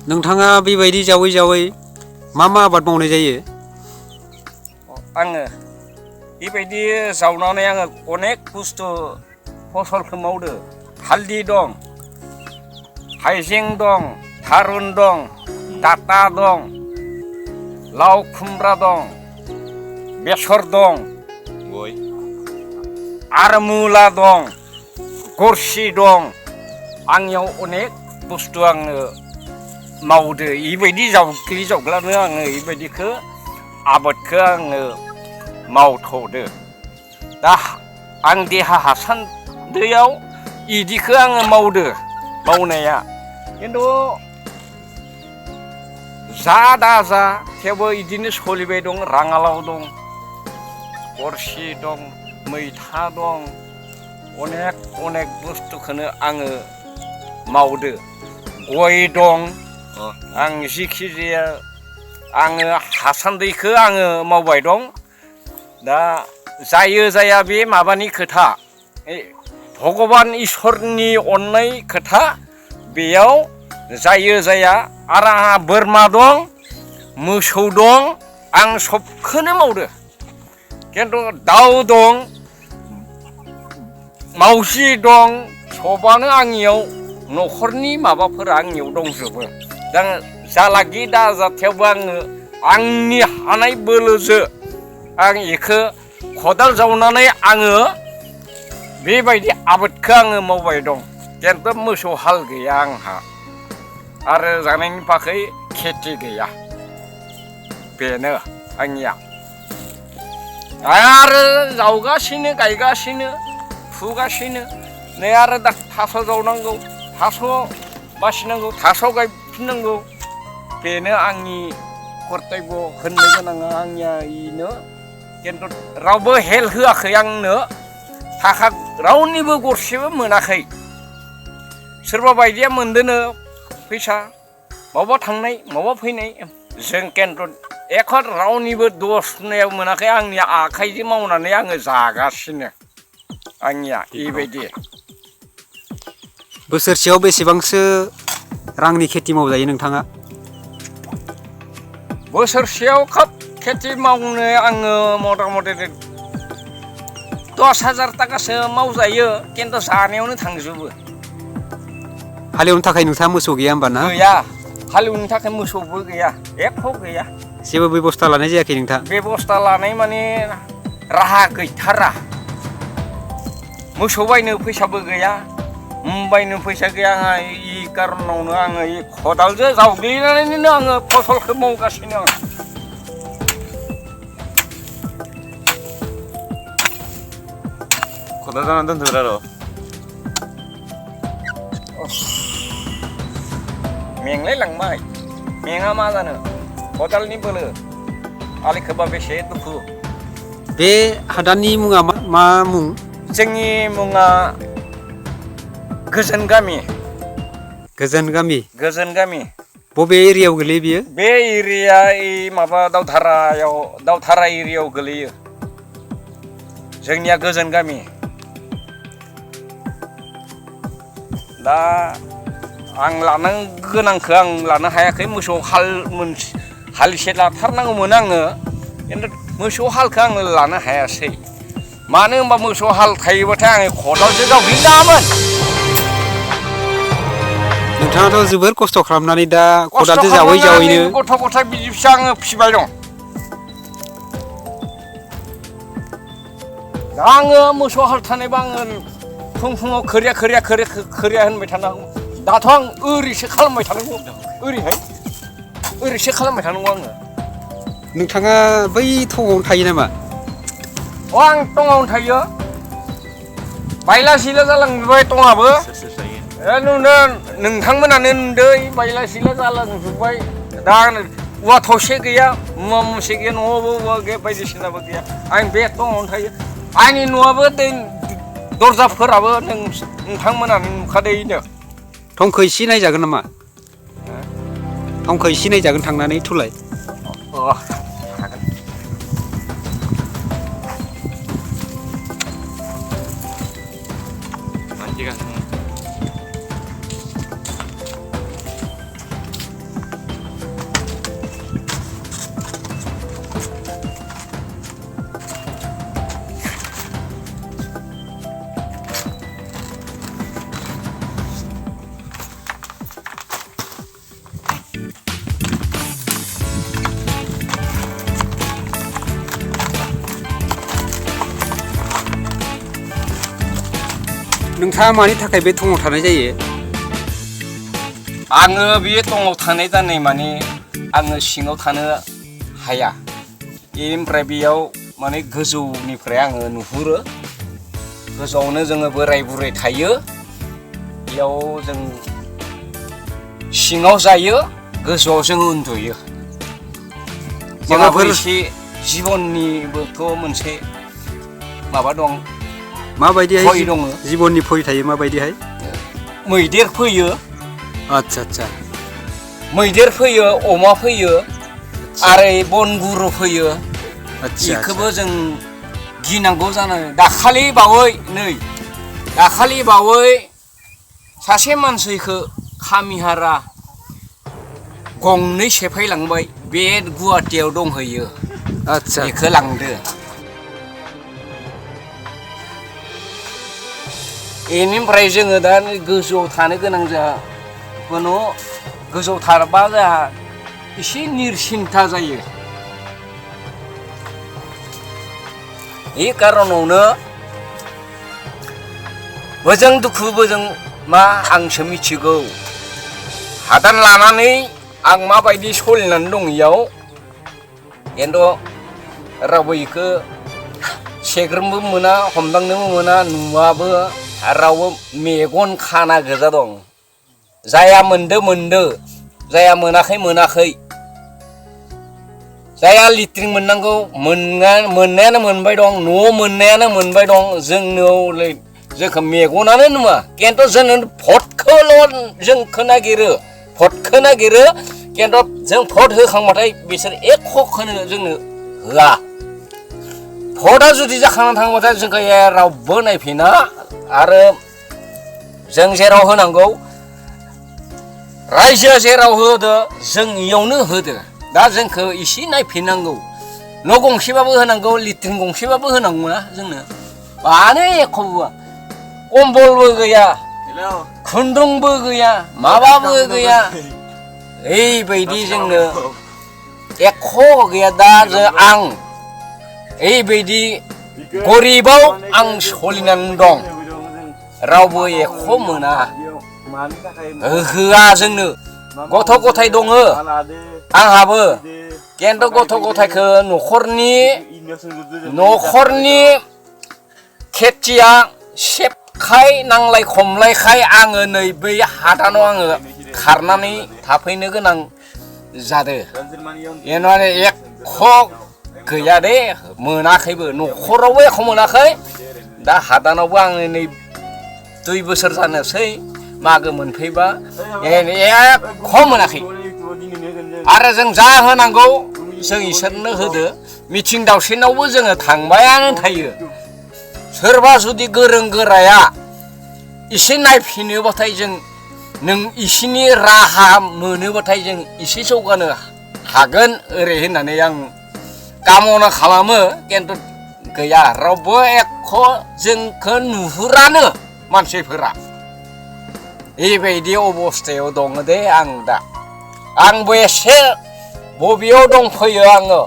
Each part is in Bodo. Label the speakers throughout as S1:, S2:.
S1: नोंथाङा बेबायदि जावै जावै मा आबाद मावनाय जायो?
S2: आङो बेबायदि जावनानै आङो अनेक बुस्थु फसलखौ मावदो। हालदै दं, हाइजें दं, थारुन दं, डाटा दं, लाव खुमब्रा दं, बेसर दं, आरो मुला दं, गरसि दं। आंनियाव अनेक बुस्थु आङो मावदो। बेबायदि जावग्लि जावग्लानो आङो बेबायदिखौ आबादखौ आङो मावथ'दो। दा आं देहा हासान्दैयाव बिदिखौ आङो मावदो मावनाया, खिन्थु जा दा जा थेवबो बिदिनो सोलिबाय दं। राङालाव दं, गरसि दं, मैथा दं, अनेक बुस्थुखौनो आङो मावदो। गय दं। आं जिखि जाया आङो हासान्दैखौ आङो मावबाय दं। दा जायो जाया बे माबानि खोथा, भगबान इसोरनि अननाय खोथा। बेयाव जायो जाया। आरो आंहा बोरमा दं, मोसौ दं, आं सबखौनो मावदो। खिन्थु दाउ दं, मावजि दं, सबानो आंनियाव न'खरनि माबाफोरा आंनियाव दंजोबो। दा जालागि दा जाथायावबो आङो आंनि हानाय बोलोजों आं बेखौ खदाल जावनानै आङो बेबायदि आबादखौ आङो मावबाय दं। खिन्थु मोसौ हाल गैया आंहा, आरो जानायनि थाखाय खेथि गैया। बेनो आंनिया। आरो जावगासिनो, गायगासिनो, फुगासिनो। नै आरो दा थास' जावनांगौ, थास' बासिनांगौ, थास' गायफिननांगौ। बेनो आंनि कर्तब्य होननो गोनाङा आंनिया बेनो। खिन्थु रावबो हेल्प होआखै आंनो। थाखा रावनिबो गरसेबो मोनाखै। सोरबा बायदिया मोनदोनो फैसा, मावबा थांनाय मावबा फैनाय। जों खिन्थु एख' रावनिबो दस होननायाव मोनाखै। आंनि आखाइजों मावनानै आङो जागासिनो। आंनिया बेबायदि।
S1: बोसोरसेयाव बेसेबांसो रांनि खेथि मावजायो नोंथाङा?
S2: बोसोरसेयाव खोब खेथि मावनो आङो मथा मथि 10,000 थाखासो मावजायो, खिन्थु जानायावनो थांजोबो।
S1: हालेवनो थाखाय नोंथाङा मोसौ गैया होमबा ना?
S2: गैया, हालेवनो थाखाय मोसौबो गैया, एख' गैया।
S1: जेबो बेबस्था लानाय जायाखै नोंथां?
S2: बेबस्था लानाय माने राहा गैथारा। मोसौ बायनो फैसाबो गैया, बायनो फैसा गैया। आंहा इ कारनावनो आङो खदालजों जावग्लिनानैनो आङो फसलखौ मावगासिनो।
S3: खदाल जानानै दोनथ'रा र'।
S2: मेंलाय लांबाय, मेङा मा जानो। खदालनि बोलो आलि खोबा बेसे दुखु।
S1: बे हादाननि मुङा मा मुं?
S2: जोंनि मुङा गोजोन गामि।
S1: गोजोन गामि?
S2: गोजोन गामि।
S1: बबे एरियायाव गोलैयो बियो?
S2: बे एरिया माबा दावधारा एरियायाव गोलैयो। जोंनिया गोजोन गामि। दा आं लानो गोनांखौ आं लानो हायाखै। मोसौ हालिसे लाथारनांगौमोन आङो, खिन्थु मोसौ हालखौ आङो लानो हायासै। मानो होनबा मोसौ हाल थायोबाथाय आङो खदालसो जावग्लिनाङामोन।
S1: नोंथाङाथ' जोबोर खस्थ' खालामनानै दा
S2: खस्थ'
S1: खदालजों जावै जावैनो
S2: गथ' गथाय बिसि फिसा आङो फिसिबाय दं। दा आङो मोसौ हाल थानायबा आङो फुङाव खोरिया होनबाय थानांगौ। दाथ' आं ओरैसो खालामबाय थानांगौ, ओरैसो खालामबाय थानांगौ आङो।
S1: नोंथाङा बै थौआवनो थायो नामा?
S2: आं टङावनो थायो। बायला सिला जालांजोब्बाय टङाबो। नोंथांमोनानो नुदों, बायला सिला जालांजोब्बाय। दा औवा थसे गैया मुवा मुसे गैया न'आवबो औवा गैया बायदिसिनाबो गैया आं बे दङावनो थायो आंनि न'आबो दरजाफोराबो नोंथांमोनानो नुखादोंनो
S1: थंखौ एसे नायजागोन नामा थंखौ एसे नायजागोन थांनानै थुलाय
S2: हागोन
S1: नोंथाङा मानि थाखाय बे थङाव थानाय जायो
S2: आङो बे दङाव थानाय जानाय माने आङो सिङाव थानो हाया बेनिफ्राय बेयाव माने गोजौनिफ्राय आङो नुहुरो गोजौआवनो जोङो बोराय बुरै थायो बेयाव जों सिङाव जायो गोजौआव जों उन्दुयो माबाफोर एसे जिबननिबोथ' मोनसे माबा दं
S1: माबायदिहाय जिबननि भय थायो माबायदिहाय
S2: मैदेर फैयो
S1: आच्छा आच्छा
S2: मैदेर फैयो अमा फैयो आरो बनगुरु फैयो बेखौबो जों गिनांगौ जानानै दाखालि बावै सासे मानसिखौ खामिहारा गंनै सेफायलांबाय बे गुवाहाटियाव दंहैयो
S1: आच्छा
S2: बेखौ लांदो बेनिफ्राय जोङो दा गोजौआव थानो गोनां जाहोन गोजौआव थाबा जोंहा एसे निरसिन्था जायो बे कारनावनो बोजों दुखु बोजों मा आंसो मिथिगौ हादान लानानै आं माबायदि सोलिनानै दं इयाव खिन्थु रावबो बेखौ सेग्रोमबो मोना हमदांनोबो मोना नुवाबो रावबो मेगन खाना गोजा दं जाया मोनदो जाया मोनाखै जाया लिट्रिं मोननांगौ मोननायानो मोनबाय दं न' मोननायानो मोनबाय दं जोंखौ मेगनानो नुवा खिन्थु जों भटखौल' जोंखौ नागिरो खिन्थु जों भट होखांबाथाय बिसोर एकखौनो जोंनो होआ भटआ जुदि जाखांनानै थांबाथाय जोंखौ रावबो नायफिना आरो जों जेराव होनांगौ रायजोआ जेराव होदो जों इयावनो होदो दा जोंखौ एसे नायफिननांगौ न' गंसेबाबो होनांगौ लिट्रिन गंसेबाबो होनांगौ ना जोंनो मानो एख'बो कम्बलबो गैया खुन्दुंबो गैया माबाबो गैया ओरैबायदि जोंनो एख' गैया दा आं ओरैबायदि गरिबाव आं सोलिनानै दं रावबो एख' मोना होआ जोंनो गथ' गथाय दङ आंहाबो खिन्थु गथ' गथायखौ न'खरनि खेथिया सेबखाय नांलाय खमलायखाय आङो नै बै हादानाव आङो खारनानै थाफैनो गोनां जादों एनानै एख' गैया दे मोनाखैबो न'खरावबो एख' मोनाखै दा हादानावबो आङो नै 2 बोसोर जानोसै मागो मोनफैबा एख' मोनाखै आरो जों जा होनांगौ जों इसोरनो होदो मिथिं दावसेनावबो जोङो थांबायानो थायो सोरबा जुदि गोरों गोराया एसे नायफिनोबाथाय जों नों इसिनि राहा मोनोबाथाय जों एसे जौगानो हागोन ओरै होननानै आं कामना खालामो खिन्थु गैया रावबो एख' जोंखौ नुहुरानो मानसिफोरा बेबायदि अबस्थायाव दङ दे आं दा आंबो एसे बबेयाव दंफैयो आङो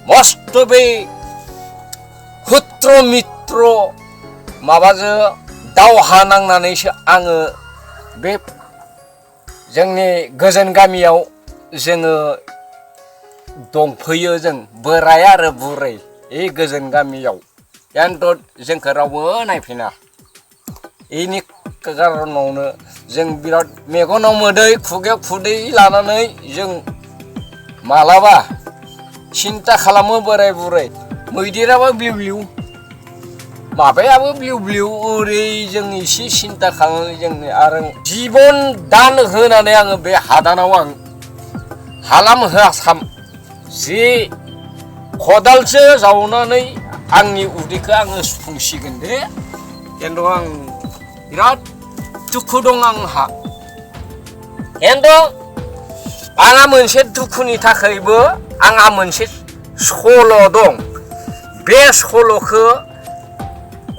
S2: मस्त' बै हुत्र मित्र माबाजों दावहा नांनानैसो आङो बे जोंनि गोजोन गामियाव जोङो दंफैयो जों बोराय आरो बुरै बे गोजोन गामियाव खिन्थु जोंखौ रावबो नायफिना बेनि कारनावनो जों बिराद मेगनाव मोदै खुगायाव खुदै लानानै जों मालाबा सिन्था खालामो बोराय बुरै मैदेराबो ब्लिउ ब्लिउ माबायाबो ब्लिउ ब्लिउ ओरै जों एसे सिन्था खालामनानै जोंनि आरो जिबन दान होनानै आङो बे हादानाव आं हालाम होआसाम जे खदालसो जावनानै आंनि उदैखौ आङो सुफुंसिगोन दे खिन्थु आं बिराद दुखु दं आंहा खिन्थु आंहा मोनसे दुखुनि थाखायबो आंहा मोनसे सल' दं बे सल'खौ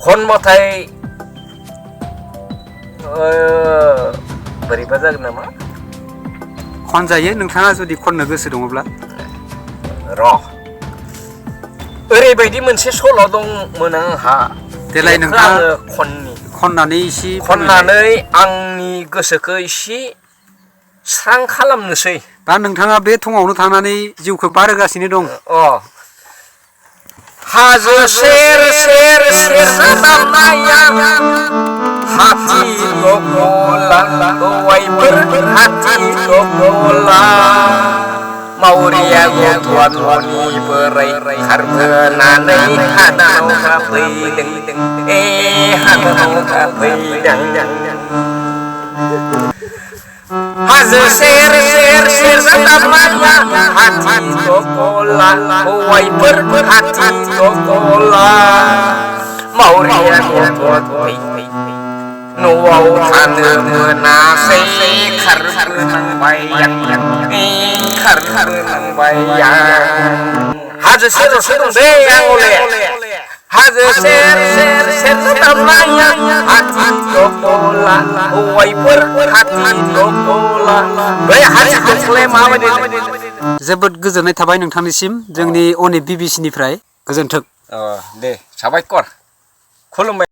S2: खनबाथाय बोरैबा जागोन नामा
S1: खनजायो नोंथाङा जुदि खननो गोसो दङब्ला
S2: र' ओरैबायदि मोनसे सल' दंमोन आंहा
S1: देलाय नोंथाङा खननानै एसे
S2: खननानै आंनि गोसोखौ एसे स्रां खालामनोसै
S1: दा नोंथाङा बे थङावनो थानानै जिउखौ बारहोगासिनो दं
S2: हाजो सेर सेर सेरजा दामनाया हाथि गगला औवाइफोर हाथि गगला मावरिया गथ'आ न'नि बोराय खारबोनानै हादानाव गाफैदों हादानाव गाफैदों हाजो सेर सेर सेरजा दामनाया हाथि गगला औवाइफोर हाथि गगला मावरिया गथ'आ न'आव थानो मोनासै खारबोनांबाय हाजो सेरावसो दं दै आं हले हाजो सेर सेर सेरजा दामनाया हाथि गगला औवाइफोर हाथि गगला बै हाथि गगलाया माबायदि
S1: जोबोद गोजोननाय थाबाय नोंथांनिसिम जोंनि अनेक BBC निफ्राय गोजोन्थों
S2: दे साबायखर खुलुमबाय